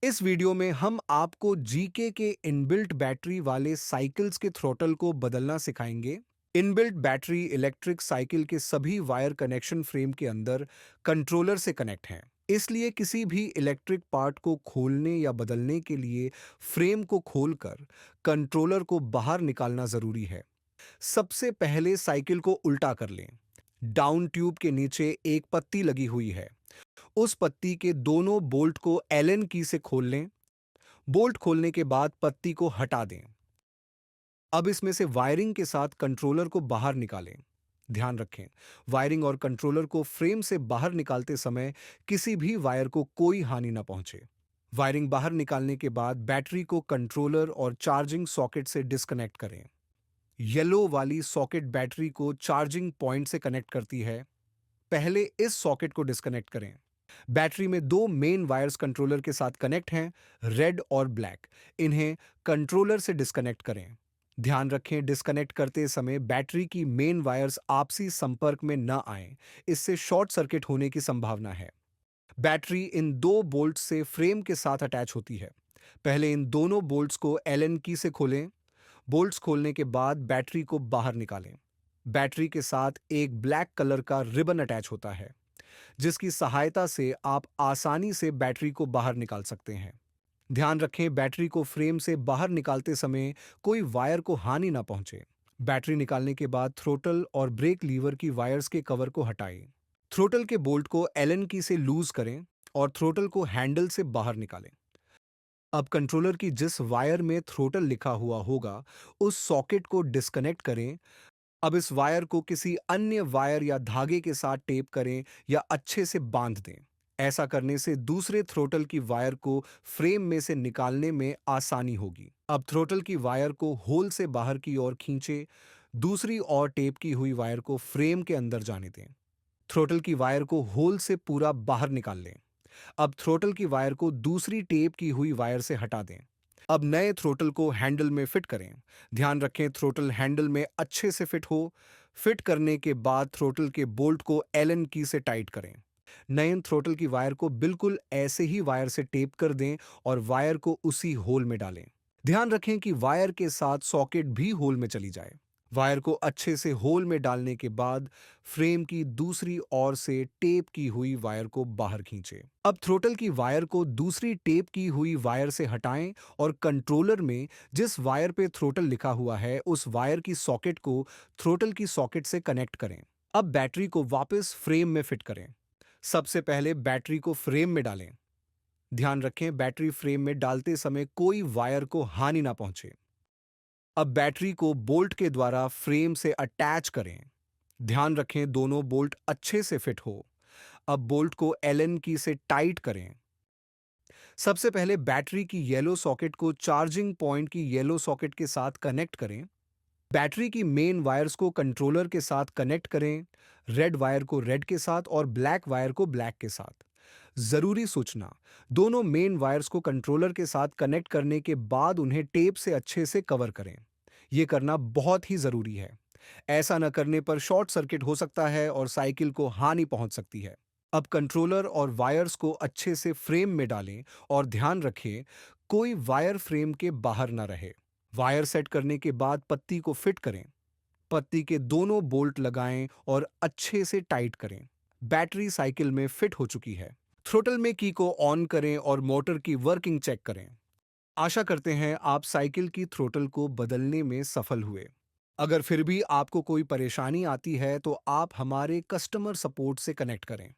इस वीडियो में हम आपको जीके के इनबिल्ट बैटरी वाले साइकिल्स के थ्रॉटल को बदलना सिखाएंगे। इनबिल्ट बैटरी इलेक्ट्रिक साइकिल के सभी वायर कनेक्शन फ्रेम के अंदर कंट्रोलर से कनेक्ट हैं। इसलिए किसी भी इलेक्ट्रिक पार्ट को खोलने या बदलने के लिए फ्रेम को खोलकर कंट्रोलर को बाहर निकालना जरूरी है। सबसे पहले साइकिल को उल्टा कर लें। डाउन ट्यूब के नीचे एक पत्ती लगी हुई है। उस पत्ती के दोनों बोल्ट को एलन की से खोल लें। बोल्ट खोलने के बाद पत्ती को हटा दें। अब इसमें से वायरिंग के साथ कंट्रोलर को बाहर निकालें। ध्यान रखें, वायरिंग और कंट्रोलर को फ्रेम से बाहर निकालते समय किसी भी वायर को कोई हानि न पहुंचे। वायरिंग बाहर निकालने के बाद बैटरी को कंट्रोलर और चार्जिंग सॉकेट से डिस्कनेक्ट करें। येलो वाली सॉकेट बैटरी को चार्जिंग पॉइंट से कनेक्ट करती है। पहले इस सॉकेट को डिस्कनेक्ट करें। बैटरी में दो मेन वायर्स कंट्रोलर के साथ कनेक्ट हैं, रेड और ब्लैक। इन्हें कंट्रोलर से डिस्कनेक्ट करें। ध्यान रखें, डिस्कनेक्ट करते समय बैटरी की मेन वायर्स आपसी संपर्क में न आए, इससे शॉर्ट सर्किट होने की संभावना है। बैटरी इन दो बोल्ट से फ्रेम के साथ अटैच होती है। पहले इन दोनों बोल्ट्स को एलन की से खोलें। बोल्ट्स खोलने के बाद बैटरी को बाहर निकालें। बैटरी के साथ एक ब्लैक कलर का रिबन अटैच होता है, जिसकी सहायता से आप आसानी से बैटरी को बाहर निकाल सकते हैं। ध्यान रखें, बैटरी को फ्रेम से बाहर निकालते समय कोई वायर को हानि ना पहुंचे। बैटरी निकालने के बाद थ्रोटल और ब्रेक लीवर की वायर्स के कवर को हटाएं। थ्रोटल के बोल्ट को एलन की से लूज करें और थ्रोटल को हैंडल से बाहर निकालें। अब कंट्रोलर की जिस वायर में थ्रोटल लिखा हुआ होगा, उस सॉकेट को डिस्कनेक्ट करें। अब इस वायर को किसी अन्य वायर या धागे के साथ टेप करें या अच्छे से बांध दें। ऐसा करने से दूसरे थ्रोटल की वायर को फ्रेम में से निकालने में आसानी होगी। अब थ्रोटल की वायर को होल से बाहर की ओर खींचें। दूसरी ओर टेप की हुई वायर को फ्रेम के अंदर जाने दें। थ्रोटल की वायर को होल से पूरा बाहर निकाल लें। अब थ्रोटल की वायर को दूसरी टेप की हुई वायर से हटा दें। अब नए थ्रोटल को हैंडल में फिट करें। ध्यान रखें, थ्रोटल हैंडल में अच्छे से फिट हो। फिट करने के बाद थ्रोटल के बोल्ट को एलन की से टाइट करें। नए थ्रोटल की वायर को बिल्कुल ऐसे ही वायर से टेप कर दें और वायर को उसी होल में डालें। ध्यान रखें कि वायर के साथ सॉकेट भी होल में चली जाए। वायर को अच्छे से होल में डालने के बाद फ्रेम की दूसरी ओर से टेप की हुई वायर को बाहर खींचें। अब थ्रोटल की वायर को दूसरी टेप की हुई वायर से हटाएं और कंट्रोलर में जिस वायर पे थ्रोटल लिखा हुआ है, उस वायर की सॉकेट को थ्रोटल की सॉकेट से कनेक्ट करें। अब बैटरी को वापस फ्रेम में फिट करें। सबसे पहले बैटरी को फ्रेम में डालें। ध्यान रखें, बैटरी फ्रेम में डालते समय कोई वायर को हानि ना पहुंचे। अब बैटरी को बोल्ट के द्वारा फ्रेम से अटैच करें। ध्यान रखें, दोनों बोल्ट अच्छे से फिट हो। अब बोल्ट को एलन की से टाइट करें। सबसे पहले बैटरी की येलो सॉकेट को चार्जिंग पॉइंट की येलो सॉकेट के साथ कनेक्ट करें। बैटरी की मेन वायर्स को कंट्रोलर के साथ कनेक्ट करें। रेड वायर को रेड के साथ और ब्लैक वायर को ब्लैक के साथ। जरूरी सूचना, दोनों मेन वायर्स को कंट्रोलर के साथ कनेक्ट करने के बाद उन्हें टेप से अच्छे से कवर करें। यह करना बहुत ही जरूरी है। ऐसा न करने पर शॉर्ट सर्किट हो सकता है और साइकिल को हानि पहुंच सकती है। अब कंट्रोलर और वायर्स को अच्छे से फ्रेम में डालें और ध्यान रखें, कोई वायर फ्रेम के बाहर न रहे। वायर सेट करने के बाद पत्ती को फिट करें। पत्ती के दोनों बोल्ट लगाएं और अच्छे से टाइट करें। बैटरी साइकिल में फिट हो चुकी है। थ्रोटल में की को ऑन करें और मोटर की वर्किंग चेक करें। आशा करते हैं आप साइकिल की थ्रोटल को बदलने में सफल हुए। अगर फिर भी आपको कोई परेशानी आती है तो आप हमारे कस्टमर सपोर्ट से कनेक्ट करें।